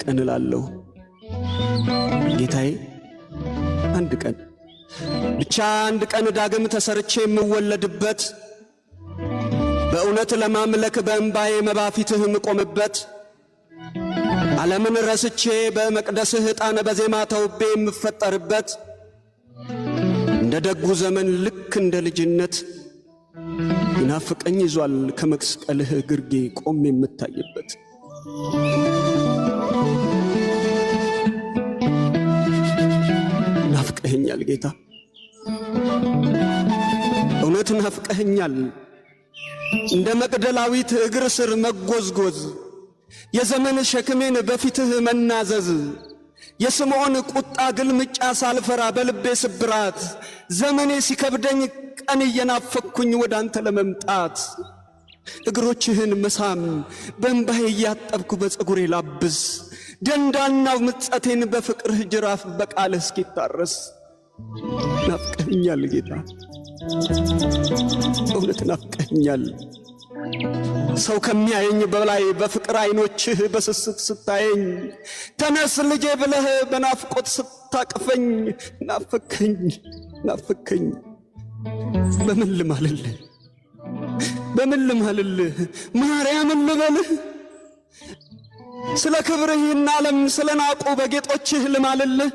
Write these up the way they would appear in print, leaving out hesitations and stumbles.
ቀን እላለሁ ጌታዬ አንድ ቀን ብቻ አንድ ቀን ዳግም ተሰርቼ የምወለድበት በእውነት ለማምለክ በእንባዬ መባፊትህ የምቆምበት ዓለምን ረስቼ በመቅደስህ ዕጣን በዜማ ተውቤ የምፈጠርበት እንደ ደጉ ዘመን ልክ እንደ ልጅነት ይናፍቀኝ ይዟል ከመስቀልህ ግርጌ ቆሜ የምታይበት ናፍቀኸኛል ጌታ እውነት ናፍቀኸኛል እንደ መቅደላዊት እግር ስር መጎዝጎዝ የዘመን ሸክሜን በፊትህ መናዘዝ የስምዖን ቁጣ ግልምጫ ሳልፈራ በልቤ ስብራት ዘመኔ ሲከብደኝ ቀን እየናፈኩኝ ወደ አንተ ለመምጣት እግሮችህን መሳም በእንባዬ እያጠብኩ በፀጉሬ ላብስ ደንዳናው ምጸቴን በፍቅርህ ጅራፍ በቃልህ እስኪታረስ ናፍቀኸኛል ጌታ እውነት ናፍቀኸኛል ሰው ከሚያየኝ በላይ በፍቅር አይኖችህ በስስት ስታየኝ ተነስ ልጄ ብለህ በናፍቆት ስታቅፈኝ ናፍቀኸኝ በምን ልማልልህ ማርያምን ልበልህ ስለ ክብርህ ዓለም ስለ ናቁ በጌጦችህ ልማልልህ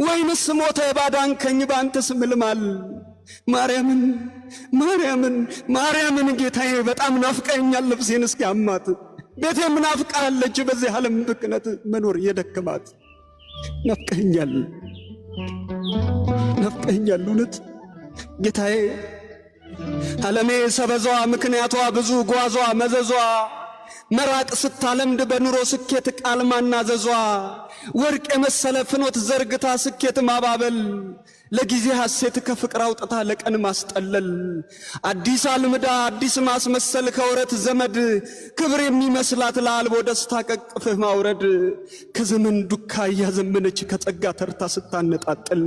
ወይንስ ሞተ ባዳንከኝ ባንተ ስም ልማል ማርያምን ጌታዬ በጣም ናፍቀኸኛል ነፍሴን እስኪያማት ቤቴም ናፍቃለች በዚህ ዓለም ብክነት መኖር የደከማት ናፍቀኸኛል እውነት ጌታዬ ዓለሜ ሰበዟ ምክንያቷ ብዙ ጓዟ መዘዟ መራቅ ስታለምድ በኑሮ ስኬት ቃል ማናዘዟ ወርቅ የመሰለ ፍኖት ዘርግታ ስኬት ማባበል ለጊዜ ሐሴት ከፍቅር አውጥታ ለቀን ማስጠለል አዲስ አልምዳ አዲስ ማስመሰል ከወረት ዘመድ ክብር የሚመስላት ለአልቦ ደስታ ቀቅፍህ ማውረድ ከዘመን ዱካ እያዘመነች ከጸጋ ተርታ ስታነጣጥል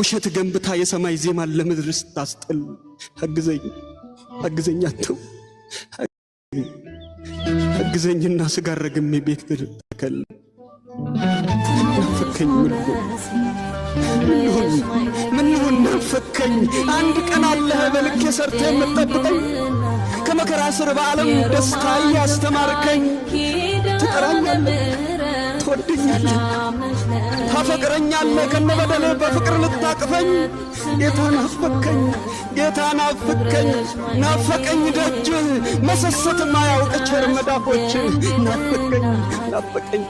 ውሸት ገንብታ የሰማይ ዜማን ለምድር ስታስጥል አግዘኝ አተው አግዘኝና ስጋር ረግሜ ቤት ተከል ናፍቀኝ ምን ይሁን ናፍቀኝ አንድ ቀን አለህ በልክ ሰርተ የምትጠብቀኝ ከመከራ ስር በዓለም ደስታ ያስተማርከኝ ትጠራኛለህ ትወደኛለህ ታፈቅረኛለህ ከነበደሌ በፍቅር ልታቅፈኝ ጌታ ናፈቀኝ ደጅህ መሰሰት ማያውቅ ቸር መዳፎች ናፈቀኝ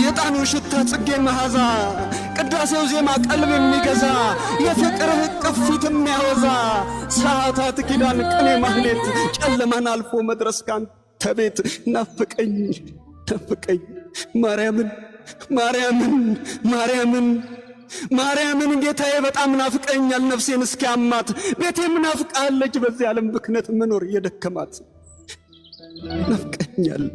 የጣኑ ሽታ ጽጌ መዓዛ ቅዳሴው ዜማ ቀልብ የሚገዛ የፍቅርህ ቅፊት የሚያወዛ ሰዓታት ኪዳን ቅኔ ማህሌት ጨለማን አልፎ መድረስ ካንተ ቤት ናፈቀኝ ማርያምን ጌታዬ በጣም ናፍቀኛል ነፍሴን እስኪያማት ቤቴም ናፍቃለች በዚህ ዓለም ብክነት መኖር የደከማት ናፍቀኛል